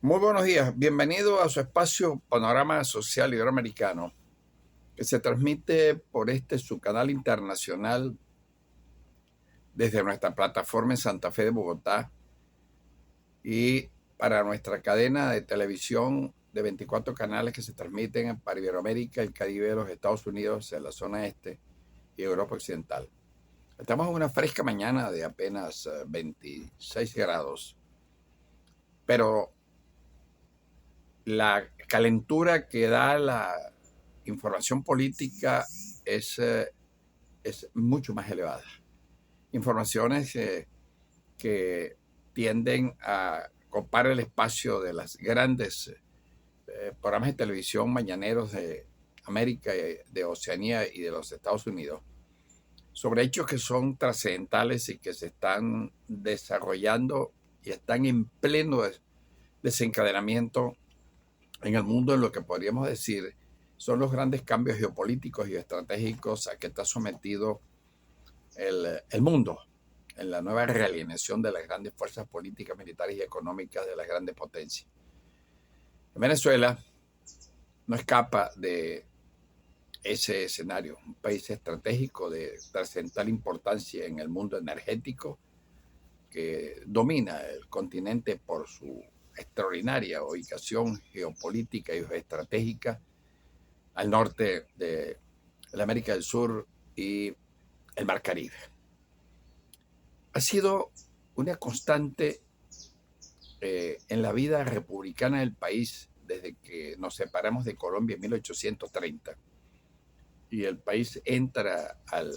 Muy buenos días, bienvenido a su espacio Panorama Social Iberoamericano, que se transmite por su canal internacional desde nuestra plataforma en Santa Fe de Bogotá y para nuestra cadena de televisión de 24 canales que se transmiten para Iberoamérica, el Caribe, los Estados Unidos, en la zona este y Europa Occidental. Estamos en una fresca mañana de apenas 26 grados, pero la calentura que da la información política es mucho más elevada. Informaciones que tienden a copar el espacio de las grandes programas de televisión mañaneros de América, de Oceanía y de los Estados Unidos, sobre hechos que son trascendentales y que se están desarrollando y están en pleno desencadenamiento en el mundo, en lo que podríamos decir son los grandes cambios geopolíticos y estratégicos a que está sometido el mundo en la nueva realineación de las grandes fuerzas políticas, militares y económicas de las grandes potencias. Venezuela no escapa de ese escenario, un país estratégico de trascendental importancia en el mundo energético que domina el continente por su extraordinaria ubicación geopolítica y geoestratégica al norte de la América del Sur y el Mar Caribe. Ha sido una constante en la vida republicana del país desde que nos separamos de Colombia en 1830 y el país entra al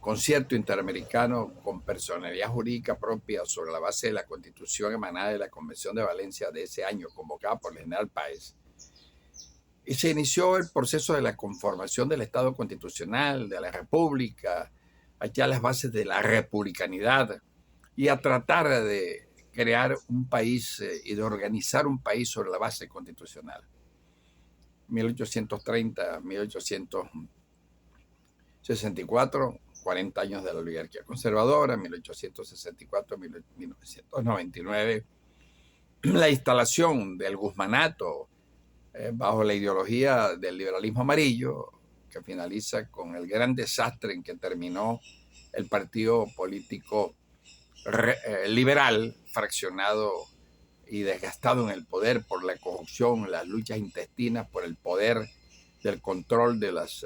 concierto interamericano con personalidad jurídica propia sobre la base de la Constitución emanada de la Convención de Valencia de ese año, convocada por el general Páez. Y se inició el proceso de la conformación del Estado constitucional, de la República, allá las bases de la republicanidad, y a tratar de crear un país y de organizar un país sobre la base constitucional. 1830, 1864, 40 años de la oligarquía conservadora, 1864, 1999, la instalación del guzmanato bajo la ideología del liberalismo amarillo, que finaliza con el gran desastre en que terminó el partido político liberal, fraccionado y desgastado en el poder por la corrupción, las luchas intestinas por el poder del control de los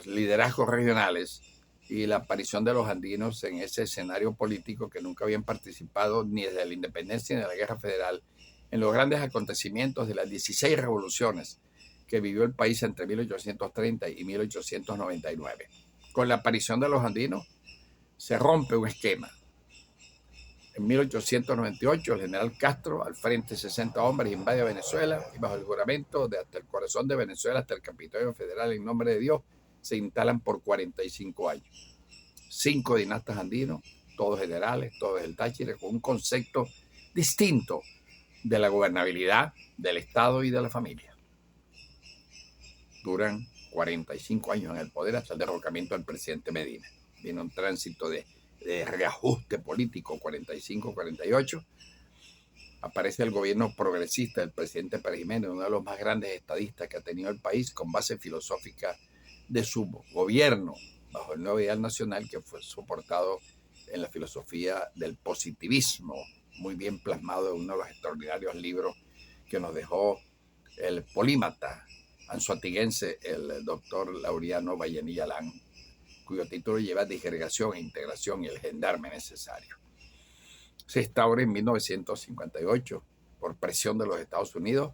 liderazgos regionales y la aparición de los andinos en ese escenario político que nunca habían participado ni desde la independencia ni de la guerra federal en los grandes acontecimientos de las 16 revoluciones que vivió el país entre 1830 y 1899. Con la aparición de los andinos se rompe un esquema. En 1898, el general Castro, al frente de 60 hombres, invade Venezuela y bajo el juramento de hasta el corazón de Venezuela, hasta el Capitolio Federal, en nombre de Dios, se instalan por 45 años. 5 dinastas andinos, todos generales, todos del Táchira, con un concepto distinto de la gobernabilidad, del Estado y de la familia. Duran 45 años en el poder hasta el derrocamiento del presidente Medina. Viene un tránsito de reajuste político 45-48. Aparece el gobierno progresista del presidente Pérez Jiménez, uno de los más grandes estadistas que ha tenido el país, con base filosófica de su gobierno bajo el nuevo ideal nacional que fue soportado en la filosofía del positivismo, muy bien plasmado en uno de los extraordinarios libros que nos dejó el polímata anzoatiguense, el doctor Laureano Vallenilla Alán, cuyo título lleva Disgregación e Integración y el gendarme necesario. Se instaura en 1958, por presión de los Estados Unidos,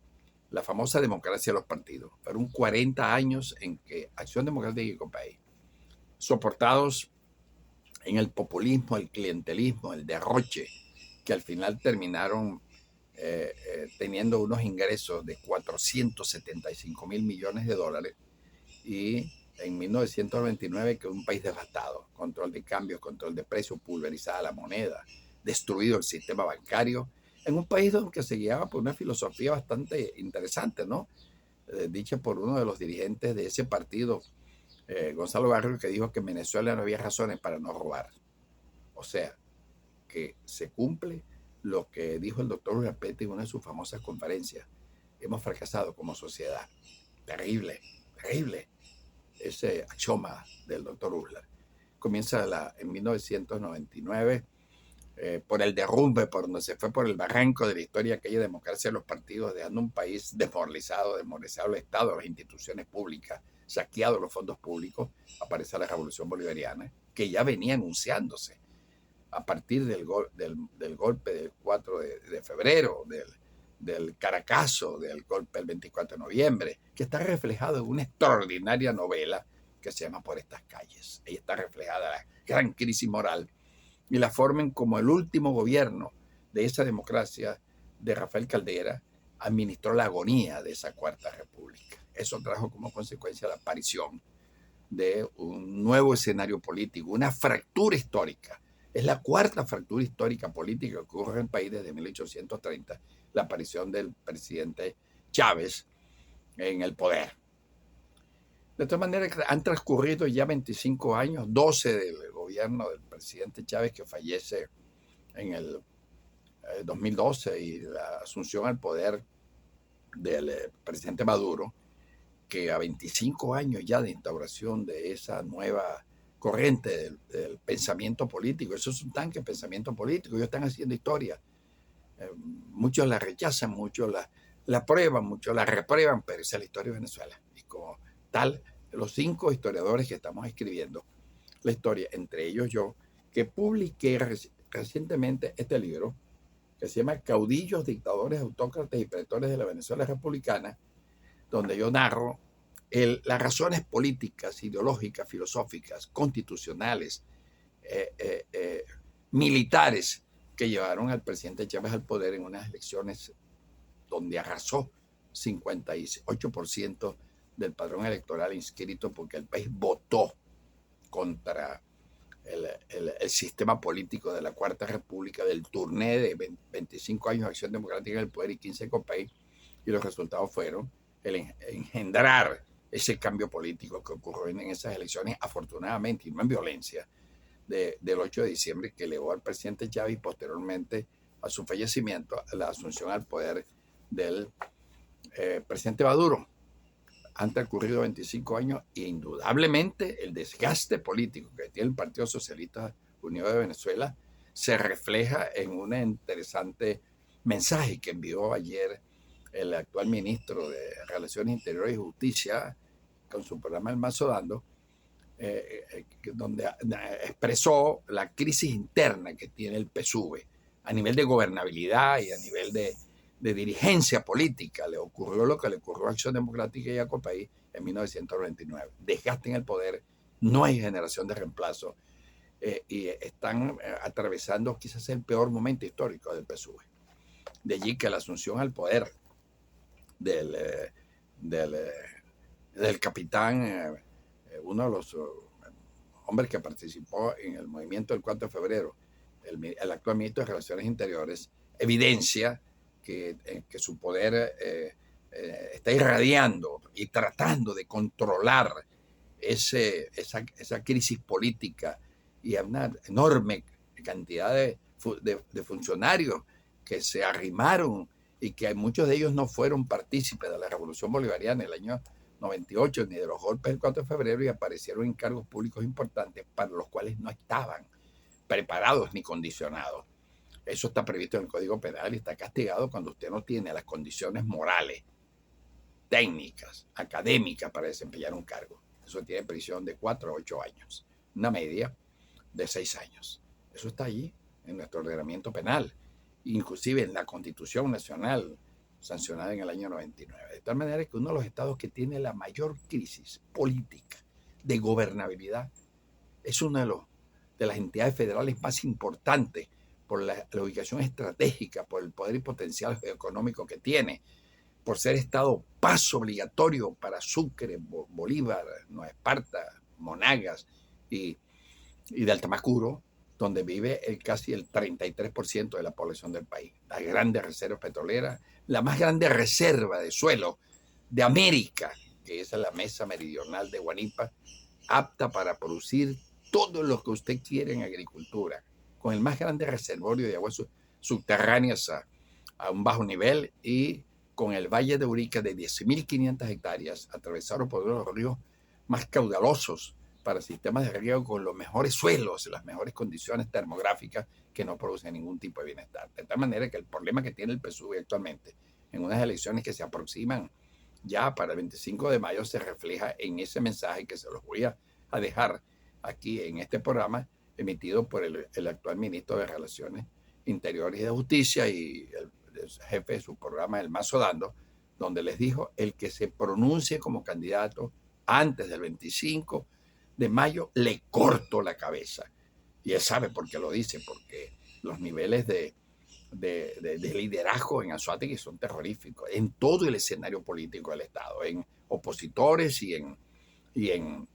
la famosa democracia de los partidos. Fueron 40 años en que Acción Democrática y Ecopay, soportados en el populismo, el clientelismo, el derroche, que al final terminaron teniendo unos ingresos de 475 mil millones de dólares, y en 1929 que un país devastado, control de cambios, control de precios, pulverizada la moneda, destruido el sistema bancario, en un país que se guiaba por una filosofía bastante interesante, ¿no? Dicha por uno de los dirigentes de ese partido, Gonzalo Barrios, que dijo que en Venezuela no había razones para no robar. O sea, que se cumple lo que dijo el doctor Urapete en una de sus famosas conferencias. Hemos fracasado como sociedad. Terrible, terrible. Ese axioma del doctor Uslar. Comienza en 1999 por el derrumbe, por donde se fue por el barranco de la historia aquella democracia de los partidos, dejando un país desmoralizado el Estado, las instituciones públicas, saqueado los fondos públicos, aparece la Revolución Bolivariana, que ya venía anunciándose a partir del golpe del 4 de febrero, del Caracazo, del golpe del 24 de noviembre, que está reflejado en una extraordinaria novela que se llama Por estas calles. Ahí está reflejada la gran crisis moral y la forma en como el último gobierno de esa democracia de Rafael Caldera administró la agonía de esa Cuarta República. Eso trajo como consecuencia la aparición de un nuevo escenario político, una fractura histórica. Es la cuarta fractura histórica política que ocurre en el país desde 1830, la aparición del presidente Chávez en el poder. De todas maneras, han transcurrido ya 25 años, 12 del gobierno del presidente Chávez, que fallece en el 2012, y la asunción al poder del presidente Maduro, que a 25 años ya de instauración de esa nueva corriente del pensamiento político, eso es un tanque de pensamiento político, ellos están haciendo historia. Muchos la rechazan, muchos la aprueban, muchos la reprueban, pero esa es la historia de Venezuela. Y como tal, los 5 historiadores que estamos escribiendo la historia, entre ellos yo, que publiqué recientemente este libro, que se llama Caudillos, Dictadores, Autócratas y Pretores de la Venezuela Republicana, donde yo narro las razones políticas, ideológicas, filosóficas, constitucionales, militares, que llevaron al presidente Chávez al poder en unas elecciones donde arrasó 58% del padrón electoral inscrito, porque el país votó contra el sistema político de la Cuarta República, del turné de 25 años de acción democrática en el poder y 15 COPEI, y los resultados fueron el engendrar ese cambio político que ocurrió en esas elecciones, afortunadamente, y no en violencia, del 8 de diciembre, que elevó al presidente Chávez y posteriormente a su fallecimiento, a la asunción al poder del presidente Maduro. Han transcurrido 25 años e indudablemente el desgaste político que tiene el Partido Socialista Unido de Venezuela se refleja en un interesante mensaje que envió ayer el actual ministro de Relaciones Interiores y Justicia con su programa El Mazo Dando, donde expresó la crisis interna que tiene el PSUV a nivel de gobernabilidad y a nivel de dirigencia política. Le ocurrió lo que le ocurrió a Acción Democrática y a COPEI en 1999. Desgaste en el poder, no hay generación de reemplazo, y están atravesando quizás el peor momento histórico del PSUV. De allí que la asunción al poder del capitán, uno de los hombres que participó en el movimiento del 4 de febrero, el actual ministro de Relaciones Interiores, evidencia que su poder está irradiando y tratando de controlar esa crisis política, y a una enorme cantidad de funcionarios que se arrimaron y que muchos de ellos no fueron partícipes de la Revolución Bolivariana en el año 98 ni de los golpes del 4 de febrero, y aparecieron en cargos públicos importantes para los cuales no estaban preparados ni condicionados. Eso está previsto en el Código Penal y está castigado cuando usted no tiene las condiciones morales, técnicas, académicas para desempeñar un cargo. Eso tiene prisión de 4 a 8 años, una media de 6 años. Eso está allí en nuestro ordenamiento penal, inclusive en la Constitución Nacional sancionada en el año 99. De tal manera que uno de los estados que tiene la mayor crisis política de gobernabilidad es una de las entidades federales más importantes por la ubicación estratégica, por el poder y potencial económico que tiene, por ser estado paso obligatorio para Sucre, Bolívar, Nueva Esparta, Monagas y de Altamacuro, donde vive casi el 33% de la población del país. Las grandes reservas petroleras, la más grande reserva de suelo de América, que es la mesa meridional de Guanipa, apta para producir todo lo que usted quiere en agricultura, con el más grande reservorio de agua subterráneas a un bajo nivel y con el Valle de Urica de 10.500 hectáreas atravesados por uno de los ríos más caudalosos para sistemas de riego con los mejores suelos, las mejores condiciones termográficas que no producen ningún tipo de bienestar. De tal manera que el problema que tiene el PSUV actualmente en unas elecciones que se aproximan ya para el 25 de mayo se refleja en ese mensaje que se los voy a dejar aquí en este programa emitido por el actual ministro de Relaciones Interiores y de Justicia y el jefe de su programa, el Mazo Dando, donde les dijo: el que se pronuncie como candidato antes del 25 de mayo, le corto la cabeza. Y él sabe por qué lo dice, porque los niveles de liderazgo en Anzoátegui son terroríficos en todo el escenario político del Estado, en opositores y en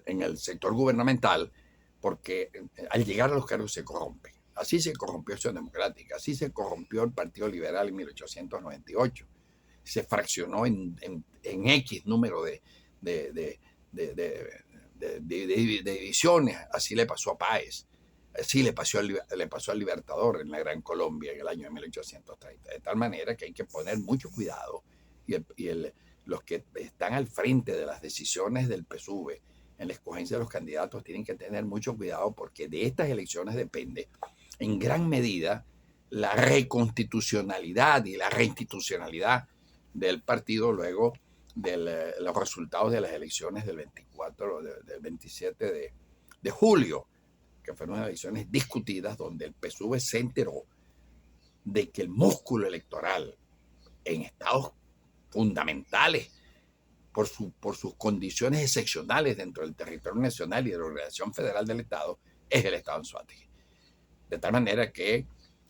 el sector gubernamental, porque al llegar a los cargos se corrompe. Así se corrompió Acción Democrática, así se corrompió el Partido Liberal en 1898. Se fraccionó en X número de divisiones. Así le pasó a Páez, así le pasó al Libertador en la Gran Colombia en el año de 1830. De tal manera que hay que poner mucho cuidado y los que están al frente de las decisiones del PSUV en la escogencia de los candidatos tienen que tener mucho cuidado, porque de estas elecciones depende en gran medida la reconstitucionalidad y la reinstitucionalidad del partido luego de los resultados de las elecciones del 24, del 27 de julio, que fueron elecciones discutidas donde el PSUV se enteró de que el músculo electoral en estados fundamentales por sus condiciones excepcionales dentro del territorio nacional y de la organización federal del Estado, es el Estado Anzoátegui. De tal manera que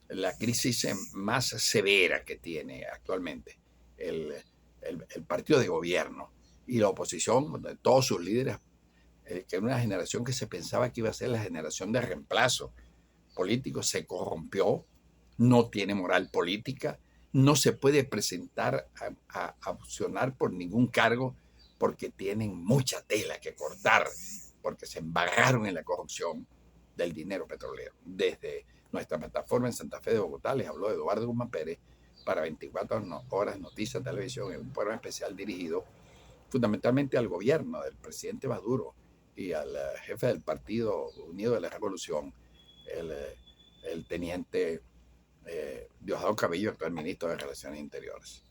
la crisis más severa que tiene actualmente el partido de gobierno y la oposición, de todos sus líderes, que era una generación que se pensaba que iba a ser la generación de reemplazo político, se corrompió, no tiene moral política, no se puede presentar a opcionar por ningún cargo porque tienen mucha tela que cortar, porque se embarraron en la corrupción del dinero petrolero. Desde nuestra plataforma en Santa Fe de Bogotá les habló Eduardo Guzmán Pérez para 24 horas Noticias Televisión, en un programa especial dirigido fundamentalmente al gobierno del presidente Maduro y al jefe del Partido Unido de la Revolución, el teniente Diosdado Cabello, actual ministro de Relaciones Interiores.